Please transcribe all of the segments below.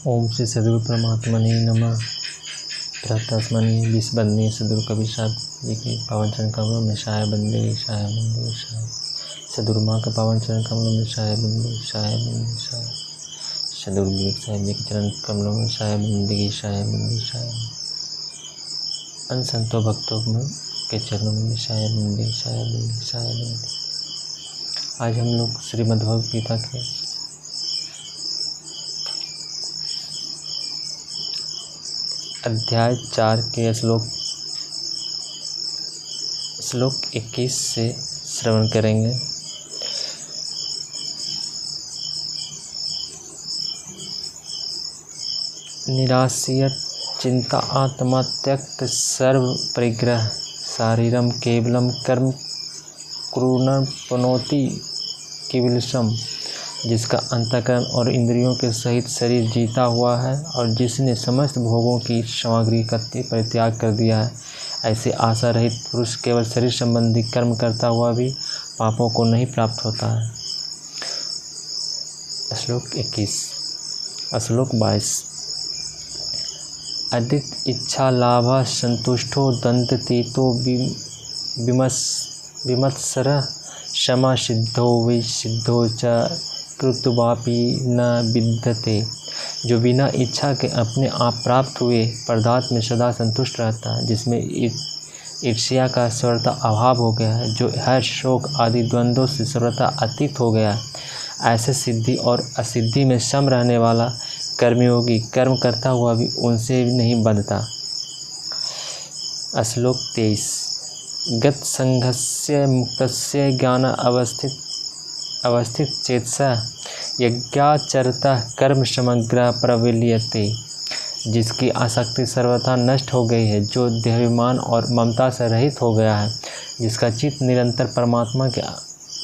ओम श्री सद्गुरु परमात्मने नमः। प्रातस्मरणीय विश्ववंदनीय सद्गुरु कबीर साहब जी के पावन चरण कमलों में शाया बंदे शाया बंदे शाया। सद्गुरु माँ के पावन चरण कमलों में शाया बंदे शाया बंदे शाया। सद्गुरु विवेक साहब जी के चरण कमलों में शाया बंदगी शाया बंदे शाया। अन संतों भक्तों के चरणों में शाया बंदे शाया बंदे शाया बंदे। आज हम लोग श्रीमद् भगवद गीता के अध्याय 4 के श्लोक 21 से श्रवण करेंगे। निराश्रित चिंता आत्मा त्यक्त सर्व परिग्रह शारीरम केवलम कर्म क्रूरं पनोति केवलम। जिसका अंतःकरण और इंद्रियों के सहित शरीर जीता हुआ है और जिसने समस्त भोगों की सामग्री का परित्याग कर दिया है, ऐसे आशा रहित पुरुष केवल शरीर संबंधी कर्म करता हुआ भी पापों को नहीं प्राप्त होता है। श्लोक 21। श्लोक 22। अदित इच्छा लाभा संतुष्टो दंततीतो विमत्सर क्षमा सिद्धो विसिद्धो च कृतवापि न विद्यते। जो बिना इच्छा के अपने आप प्राप्त हुए पदार्थ में सदा संतुष्ट रहता है, जिसमें ईर्ष्या का सर्वथा अभाव हो गया है, जो हर्ष शोक आदि द्वंद्वों से सर्वथा अतीत हो गया है, ऐसे सिद्धि और असिद्धि में सम रहने वाला कर्मयोगी कर्म करता हुआ भी उनसे नहीं बंधता। श्लोक 23। गत संघस्य मुक्तस्य ज्ञान अवस्थित चेतसा यज्ञाचरता कर्म समग्र प्रविलीयते। जिसकी आसक्ति सर्वथा नष्ट हो गई है, जो देहाभिमान और ममता से रहित हो गया है, जिसका चित्त निरंतर परमात्मा के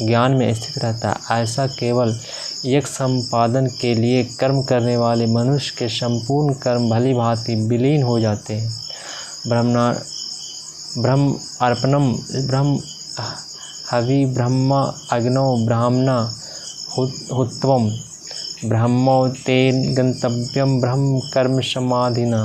ज्ञान में स्थित रहता है, ऐसा केवल यज्ञ संपादन के लिए कर्म करने वाले मनुष्य के संपूर्ण कर्म भली भांति विलीन हो जाते हैं। ब्रह्म अर्पणम ब्रह्म हवि ब्रह्म अग्नौ ब्राह्मणा हुत्वम ब्रह्मो तेन गंतव्यम ब्रह्म कर्म समाधिना।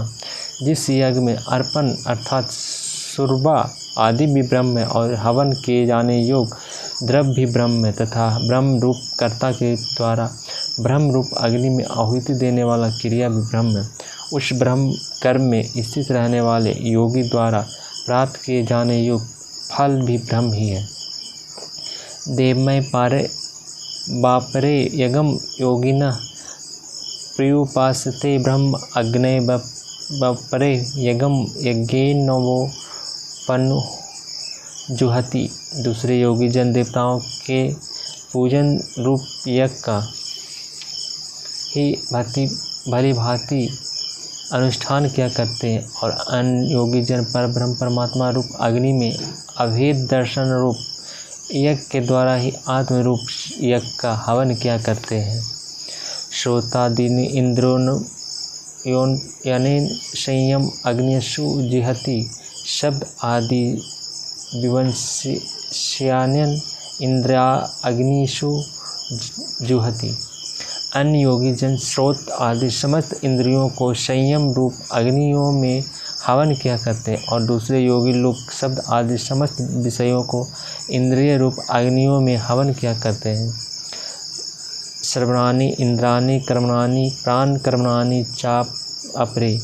जिस यज्ञ में अर्पण अर्थात सुरबा आदि भी ब्रह्म है और हवन किए जाने योग्य द्रव्य भी ब्रह्म है तथा ब्रह्म रूप कर्ता के द्वारा ब्रह्म रूप अग्नि में आहुति देने वाला क्रिया भी ब्रह्म है, उस ब्रह्म कर्म में स्थित रहने वाले योगी द्वारा प्राप्त किए जाने योग्य फल भी ब्रह्म ही है। देवमय पारे बापरे यगम योगिनः प्रियुपासते ब्रह्म अग्ने बापरे यगम यज्ञेन नवोपनु जुहति। दूसरे योगी जन देवताओं के पूजन रूप यज्ञ का ही भली भांति अनुष्ठान किया करते हैं और अन्य योगी जन पर ब्रह्म परमात्मा रूप अग्नि में अभेद दर्शन रूप यज्ञ के द्वारा ही आत्म रूप यज्ञ का हवन किया करते हैं। श्रोतादीनि इंद्रोन यानी संयम अग्निषु जिहति। शब्द आदि विवंश्यान्यन इंद्रिया अग्निषु जुहति। अन्य योगी जन स्रोत आदि समस्त इंद्रियों को संयम रूप अग्नियों में हवन किया करते हैं और दूसरे योगी लोग शब्द आदि समस्त विषयों को इंद्रिय रूप अग्नियों में हवन किया करते हैं। श्रवणानि इंद्राणि कर्मणानि प्राण कर्मणानि चाप अपरे।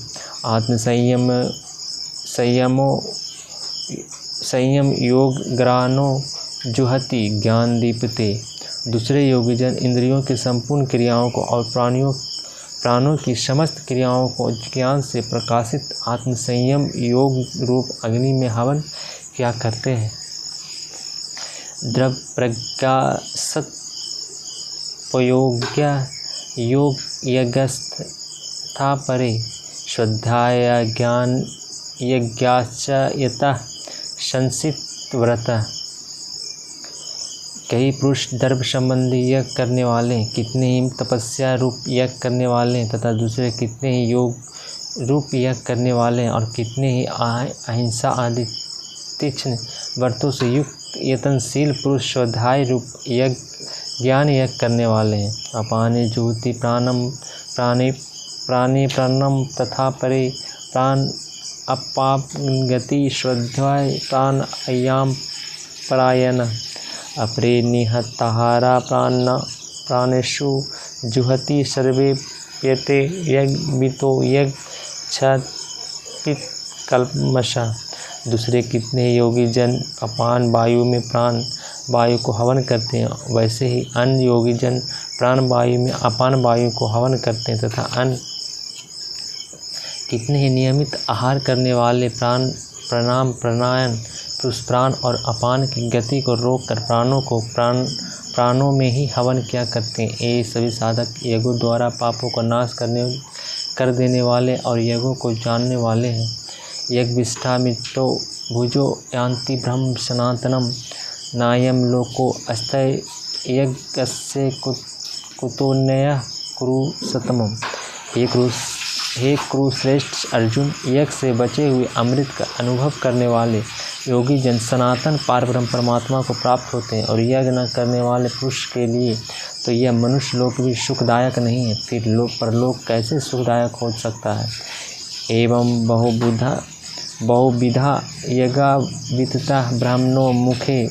संयम योग ग्रानो जुहति ज्ञान दीपते। दूसरे योगी जन इंद्रियों की संपूर्ण क्रियाओं को और प्राणों की समस्त क्रियाओं को ज्ञान से प्रकाशित आत्म संयम योग रूप अग्नि में हवन किया करते हैं। द्रव्य प्रज्ञा सत्पयोग्य योग यज्ञस्था परे श्रद्धाया ज्ञान यज्ञाच यतः संसित व्रतः। कई पुरुष द्रव्य संबंधी यज्ञ करने वाले, कितने ही तपस्या रूप यज्ञ करने वाले तथा दूसरे कितने ही योग रूप यज्ञ करने वाले और कितने ही अहिंसा आदि तीक्ष्ण व्रतों से युक्त यत्नशील पुरुष स्वाध्याय रूप यज्ञ ज्ञान यज्ञ करने वाले हैं। अपाने ज्योति प्राणम प्राणे प्राणे प्राणम तथा परे प्राण अपाप गति श्रद्धाय प्राण अय्याम परायण अपरे निहताहारा प्राणेषु जुहति सर्वे प्यते यज्ञ यज्ञ क्षपित कल्मषा। दूसरे कितने योगी जन अपान वायु में प्राण वायु को हवन करते हैं, वैसे ही अन्य योगी जन प्राण वायु में अपान वायु को हवन करते हैं तथा अन्य कितने ही नियमित आहार करने वाले प्राणायाम पुरुष प्राण और अपान की गति को रोककर प्राणों को प्राणों में ही हवन किया करते हैं। ये सभी साधक यज्ञों द्वारा पापों का नाश कर देने वाले और यज्ञों को जानने वाले हैं। यज्ञविष्ठा मित्तो भुजो यान्ति ब्रह्म सनातनम नायम लोको अस्थय यज्ञस्य कुतोन्नयः कुरु सतमम। हे कुरुश्रेष्ठ अर्जुन, यज्ञ से बचे हुए अमृत का अनुभव करने वाले योगी जन सनातन पारब्रह्म परमात्मा को प्राप्त होते हैं और यज्ञ न करने वाले पुरुष के लिए तो यह मनुष्य लोक भी सुखदायक नहीं है, फिर परलोक कैसे सुखदायक हो सकता है। एवं बहुविधा यज्ञावितता ब्राह्मणों मुखे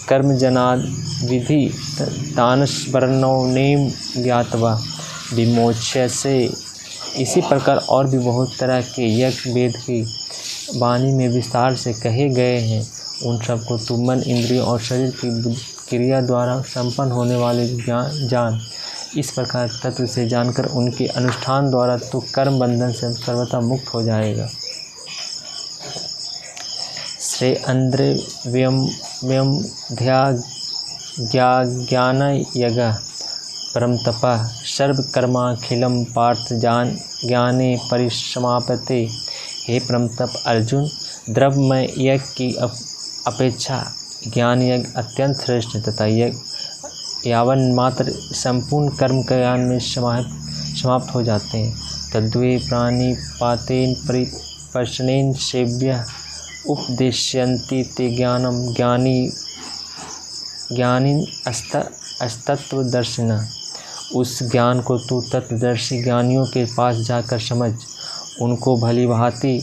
कर्मजनाविधि तानस्वर्णो नेम ज्ञातवा विमोच्य से। इसी प्रकार और भी बहुत तरह के यज्ञ वेद की वाणी में विस्तार से कहे गए हैं। उन सब को तू मन इंद्रियों और शरीर की क्रिया द्वारा संपन्न होने वाले जान। इस प्रकार तत्व से जानकर उनके अनुष्ठान द्वारा तू कर्म बंधन से सर्वथा मुक्त हो जाएगा। श्रे अंद्रे व्यम ध्या ज्ञान यज्ञ परम तपः सर्वकर्माखिलम पार्थ ज्ञाने परिसमाप्यते। हे परम तप अर्जुन, द्रव्यमय यज्ञ की अपेक्षा ज्ञान यज्ञ अत्यंत श्रेष्ठ है तथा यज्ञ यावन मात्र संपूर्ण कर्म ज्ञान में समाप्त हो जाते हैं। तद्वे प्राणी पातेन परिपर्शनेन सेव्य उपदेश्यन्ति ते ज्ञानम ज्ञानिन अस्तत्वदर्शिना। उस ज्ञान को तू तत्वदर्शी ज्ञानियों के पास जाकर समझ। उनको भली भांति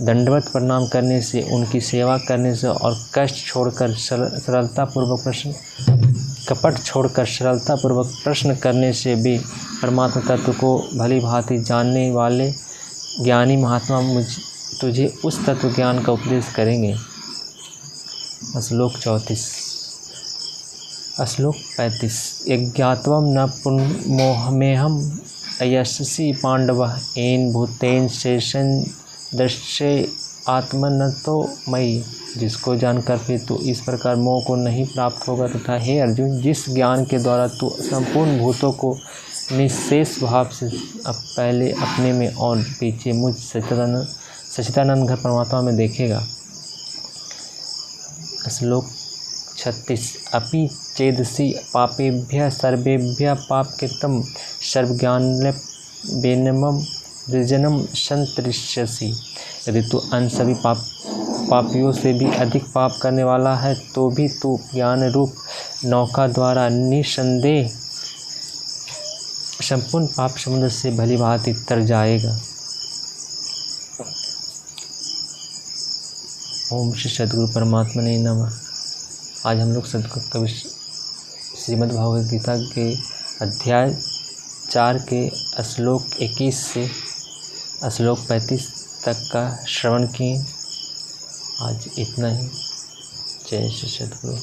दंडवत प्रणाम करने से, उनकी सेवा करने से और कपट छोड़कर सरलतापूर्वक प्रश्न करने से भी परमात्मा तत्व को भली भांति जानने वाले ज्ञानी महात्मा तुझे उस तत्व ज्ञान का उपदेश करेंगे। श्लोक 35। यज्ञात्वं न पुनर्मोहमेहम यशसि पांडव एन भूतेन शेषन दृश्य आत्मनतो मयि। जिसको जानकर फिर तू इस प्रकार मोह को नहीं प्राप्त होगा तथा हे अर्जुन, जिस ज्ञान के द्वारा तू संपूर्ण भूतों को निःशेष भाव से पहले अपने में और पीछे मुझ सच्चिदानंद घर परमात्मा में देखेगा। श्लोक 36। अपि चेदसि पापेभ्यः सर्वेभ्यः पापकृतं सर्वज्ञानलेपनेनमं वृजनं संतरिष्यसि। यदि तू अन्य सभी पापियों से भी अधिक पाप करने वाला है तो भी तू ज्ञान रूप नौका द्वारा निसंदेह संपूर्ण पाप समुद्र से भली भांति तर जाएगा। ओम श्री सद्गुरु परमात्मने नमः। आज हम लोग सद्गुरु कवि श्रीमद् भगवद गीता के अध्याय 4 के श्लोक 21 से श्लोक 35 तक का श्रवण किए। आज इतना ही। जय श्री सद्गुरु।